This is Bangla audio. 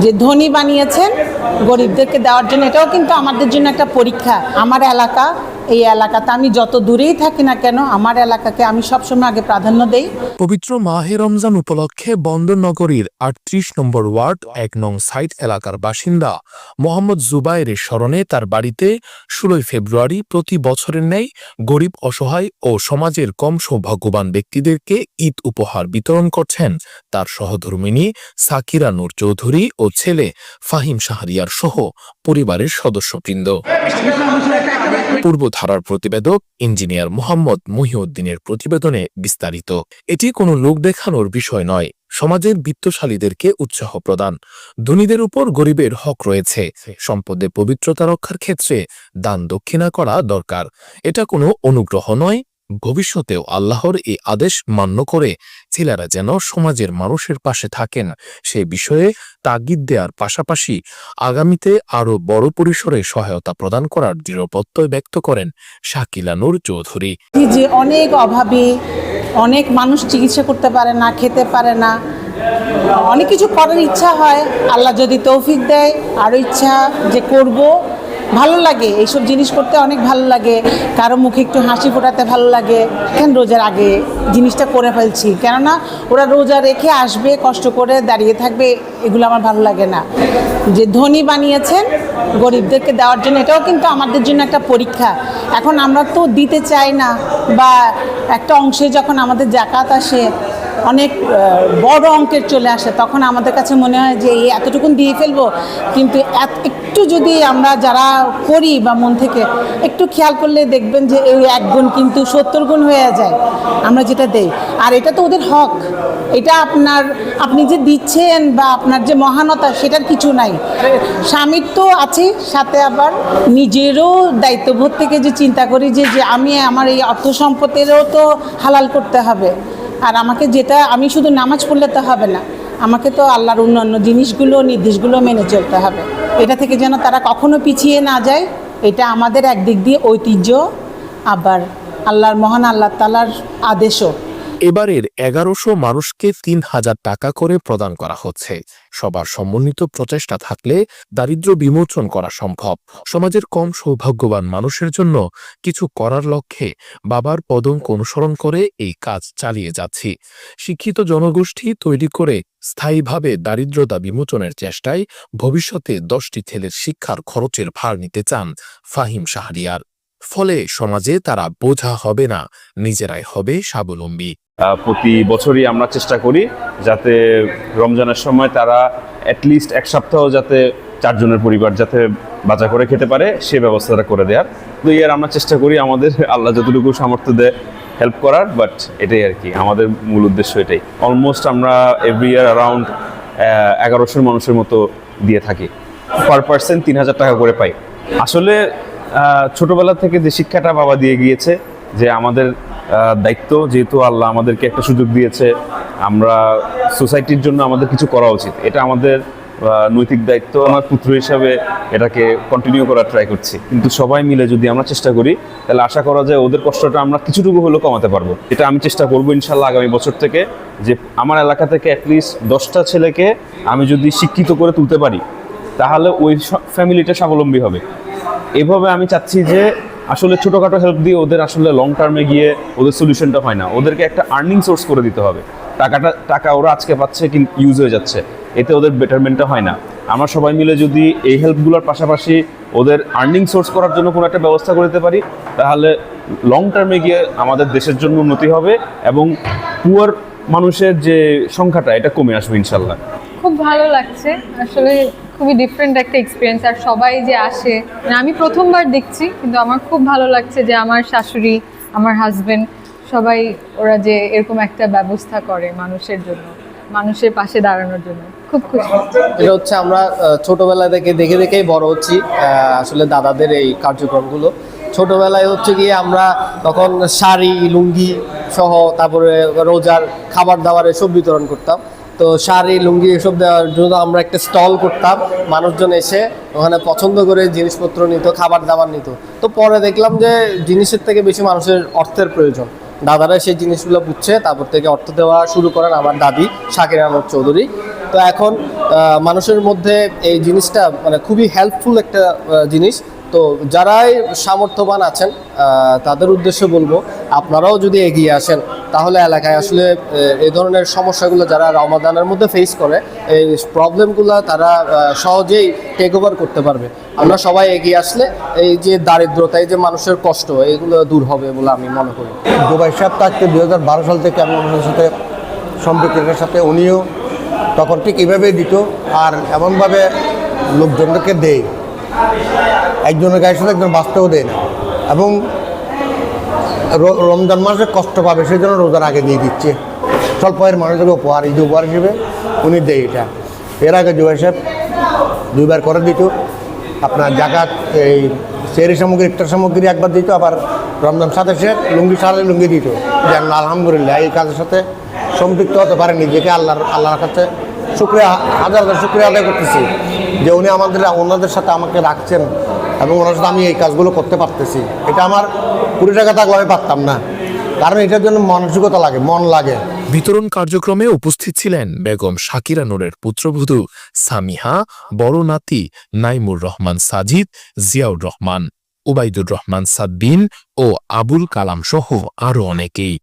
যে ধনী বানিয়েছেন গরিবদেরকে দেওয়ার জন্য, এটাও কিন্তু আমাদের জন্য একটা পরীক্ষা। আমার এলাকা, এই এলাকাতে আমি যত দূরেই থাকি না কেন, আমার এলাকাকে আমি সবসময় আগে প্রাধান্য দেই। পবিত্র মাহে রমজান উপলক্ষে বন্দরনগরীর ৩৮ নম্বর ওয়ার্ড ১ নং সাইট এলাকার বাসিন্দা মোহাম্মদ জুবায়েরের স্মরণে তার বাড়িতে ১৬ ফেব্রুয়ারি প্রতি বছরের ন্যায় গরিব, অসহায় ও সমাজের কম সৌভাগ্যবান ব্যক্তিদেরকে ঈদ উপহার বিতরণ করছেন তার সহধর্মিণী সাকিরা নূর চৌধুরী ও ছেলে ফাহিম শাহরিয়ার সহ পরিবারের সদস্যবৃন্দ। পূর্বধারার প্রতিবেদক ইঞ্জিনিয়ার মোহাম্মদ মহিউদ্দিনের প্রতিবেদনে বিস্তারিত। এটি কোনো লোক দেখানোর বিষয় নয়, সমাজের বিত্তশালীদেরকে উৎসাহ প্রদান। ধনীদের উপর গরিবের হক রয়েছে। সম্পদে পবিত্রতা রক্ষার ক্ষেত্রে দান দক্ষিণা করা দরকার। এটা কোনো অনুগ্রহ নয়। ভবিষ্যতেও আল্লাহর এই আদেশ মান্য করে ছেলেরা যেন সমাজের মানুষের পাশে থাকেন, সে বিষয়ে তাগিদ দেওয়ার পাশাপাশি আগামীতে আরও বড় পরিসরে সহায়তা প্রদান করার দৃঢ় প্রত্যয় ব্যক্ত করেন শাকিলা নূর চৌধুরী। যে অনেক অভাবী, অনেক মানুষ চিকিৎসা করতে পারে না, খেতে পারে না, অনেক কিছু করার ইচ্ছা হয়। আল্লাহ যদি তৌফিক দেয়, আরও ইচ্ছা যে করব, ভালো লাগে এইসব জিনিস করতে, অনেক ভালো লাগে। কারো মুখে একটু হাসি ফোটাতে ভালো লাগে। কেন রোজার আগে জিনিসটা করে ফেলছি, কেননা ওরা রোজা রেখে আসবে, কষ্ট করে দাঁড়িয়ে থাকবে, এগুলো আমার ভালো লাগে না। যে ধনী বানিয়েছেন গরিবদেরকে দেওয়ার জন্য, এটাও কিন্তু আমাদের জন্য একটা পরীক্ষা। এখন আমরা তো দিতে চাই না, বা একটা অংশে যখন আমাদের জাকাত আসে, অনেক বড় অঙ্কের চলে আসে, তখন আমাদের কাছে মনে হয় যে এই এতটুকুন দিয়ে ফেলবো। কিন্তু একটু যদি আমরা যারা করি বা মন থেকে একটু খেয়াল করলে দেখবেন যে এই 1 গুণ কিন্তু 70 গুণ হয়ে যায় আমরা যেটা দেই। আর এটা তো ওদের হক, এটা আপনি যে দিচ্ছেন বা আপনার যে মহানতা, সেটার কিছু নাই। স্বামীর তো আছে, সাথে আবার নিজেরও দায়িত্ববোধ থেকে যে চিন্তা করি যে আমি আমার এই অর্থ সম্পদেরও তো হালাল করতে হবে। আর আমাকে যেটা, আমি শুধু নামাজ পড়লে তো হবে না, আমাকে তো আল্লাহর অন্যান্য জিনিসগুলো, নির্দেশগুলো মেনে চলতে হবে। এটা থেকে যেন তারা কখনো পিছিয়ে না যায়, এটা আমাদের একদিক দিয়ে ঐতিহ্য, আবার আল্লাহর মহান আল্লাহ তাআলার আদেশও। এবারের ১১০০ মানুষকে ৩,০০০ টাকা করে প্রদান করা হচ্ছে। সবার সমন্বিত প্রচেষ্টা থাকলে দারিদ্র্য বিমোচন করা সম্ভব। সমাজের কম সৌভাগ্যবান মানুষের জন্য কিছু করার লক্ষ্যে বাবার পদঙ্ক অনুসরণ করে এই কাজ চালিয়ে যাচ্ছি। শিক্ষিত জনগোষ্ঠী তৈরি করে স্থায়ীভাবে দারিদ্রতা বিমোচনের চেষ্টায় ভবিষ্যতে ১০টি ছেলের শিক্ষার খরচের ভার নিতে চান ফাহিম শাহরিয়ার। ফলে সমাজে তারা বোঝা হবে না, নিজেরাই হবে স্বাবলম্বী। প্রতি বছরই আমরা চেষ্টা করি যাতে রমজানের সময় তারা অ্যাটলিস্ট 1 সপ্তাহ যাতে 4 জনের পরিবার যাতে বাজার করে খেতে পারে, সে ব্যবস্থাটা করে দেওয়ার। তো আমরা চেষ্টা করি আমাদের আল্লাহ যতটুকু সামর্থ্য দেয় হেল্প করার, বাট এটাই আর কি আমাদের মূল উদ্দেশ্য। এটাই অলমোস্ট আমরা এভরি ইয়ার অ্যারাউন্ড ১১০০ মানুষের মতো দিয়ে থাকি। পার পার্সন ৩,০০০ টাকা করে পাই। আসলে ছোটবেলা থেকে যে শিক্ষাটা বাবা দিয়ে গিয়েছে যে আমাদের দায়িত্ব, যেহেতু আল্লাহ আমাদেরকে একটা সুযোগ দিয়েছে, আমরা সোসাইটির জন্য আমাদের কিছু করা উচিত, এটা আমাদের নৈতিক দায়িত্ব। আমার পুত্র হিসাবে এটাকে কন্টিনিউ করার ট্রাই করছি। কিন্তু সবাই মিলে যদি আমরা চেষ্টা করি, তাহলে আশা করা যায় ওদের কষ্টটা আমরা কিছুটুকু হলেও কমাতে পারবো। এটা আমি চেষ্টা করবো ইনশাল্লাহ আগামী বছর থেকে, যে আমার এলাকা থেকে অ্যাটলিস্ট 10টা ছেলেকে আমি যদি শিক্ষিত করে তুলতে পারি, তাহলে ওই ফ্যামিলিটা স্বাবলম্বী হবে। এভাবে আমি চাচ্ছি যে আসলে ছোটোখাটো হেল্প দিয়ে ওদের আসলে লং টার্মে গিয়ে ওদের সলিউশনটা হয় না, ওদেরকে একটা আর্নিং সোর্স করে দিতে হবে। টাকা ওরা আজকে পাচ্ছে কিন্তু ইউজ হয়ে যাচ্ছে, এতে ওদের বেটারমেন্টটা হয় না। আমরা সবাই মিলে যদি এই হেল্পগুলোর পাশাপাশি ওদের আর্নিং সোর্স করার জন্য কোনো একটা ব্যবস্থা করে দিতে পারি, তাহলে লং টার্মে গিয়ে আমাদের দেশের জন্য উন্নতি হবে এবং পুয়ার মানুষের যে সংখ্যাটা এটা কমে আসবে ইনশাল্লাহ। খুব ভালো লাগছে আসলে, খুবই ডিফারেন্ট একটা এক্সপিরিয়েন্স। আর সবাই যে আসে, আমি প্রথমবার দেখছি, কিন্তু আমার খুব ভালো লাগছে যে আমার শাশুড়ি, আমার হাজবেন্ড, সবাই ওরা যে এরকম একটা ব্যবস্থা করে মানুষের জন্য, মানুষের পাশে দাঁড়ানোর জন্য। খুব খুশি। এটা হচ্ছে আমরা ছোটবেলা থেকে দেখে দেখেই বড় হচ্ছি। আসলে দাদাদের এই কার্যক্রমগুলো ছোটবেলায় হচ্ছে গিয়ে আমরা তখন শাড়ি, লুঙ্গি সহ, তারপরে রোজার খাবার দাবার এসব বিতরণ করতাম। তো শাড়ি, লুঙ্গি এসব দেওয়ার জন্য আমরা একটা স্টল করতাম, মানুষজন এসে ওখানে পছন্দ করে জিনিসপত্র নিত, খাবার দাবার নিত। তো পরে দেখলাম যে জিনিসের থেকে বেশি মানুষের অর্থের প্রয়োজন। দাদারা সেই জিনিসগুলো বুঝছে, তারপর থেকে অর্থ দেওয়া শুরু করেন আমার দাদি সাকিরা নূর চৌধুরী। তো এখন মানুষের মধ্যে এই জিনিসটা মানে খুবই হেল্পফুল একটা জিনিস। তো যারাই সামর্থ্যবান আছেন তাদের উদ্দেশ্যে বলবো, আপনারাও যদি এগিয়ে আসেন তাহলে এলাকায় আসলে এই ধরনের সমস্যাগুলো যারা রমাদানের মধ্যে ফেস করে, এই প্রবলেমগুলো তারা সহজেই টেক ওভার করতে পারবে। আমরা সবাই এগিয়ে আসলে এই যে দারিদ্রতা, এই যে মানুষের কষ্ট, এইগুলো দূর হবে বলে আমি মনে করি। জুবাইর সাহেব থাকতে 2012 সাল থেকে আমি ওনার সাথে সম্পৃক্তের সাথে, উনিও তখন ঠিক এভাবেই দিত, আর এমনভাবে লোকজনকে দেয়, একজনের গায়ের সাথে একজন বাঁচতেও দেয় না। এবং রমজান মাসে কষ্ট পাবে সেই জন্য রোজার আগে দিয়ে দিচ্ছে, স্বল্প আয়ের মানুষকে উপহার, ঈদ উপহার হিসেবে উনি দেয় এটা। এর আগে জুবাইর সাহেব 2বার করে দিত, আপনার জাকাত, এই সেরি সামগ্রী, ইফতার সামগ্রী একবার দিত, আবার রমজান সাথে সে লুঙ্গি সারালে লুঙ্গি দিত। যেন আলহামদুলিল্লাহ এই কাজের সাথে সম্পৃক্ত হতে পারে, নিজেকে আল্লাহর কাছে শুকরিয়া, হাজার হাজার শুকরিয়া আদায় করতেছি যে উনি ওনাদের সাথে আমাকে রাখছেন এবং ওনার সাথে আমি এই কাজগুলো করতে পারতেছি। এটা আমার 20 টাকা থাকলে আমি পারতাম না, কারণ এটার জন্য মানসিকতা লাগে, মন লাগে। বিতরণ কার্যক্রমে উপস্থিত ছিলেন বেগম শাকিরা নূরের পুত্রবধূ সামিহা, বড় নাতি নাইমুর রহমান সাজিদ, জিয়াউর রহমান, উবাইদুর রহমান সাদবিন ও আবুল কালাম সহ আরও অনেকেই।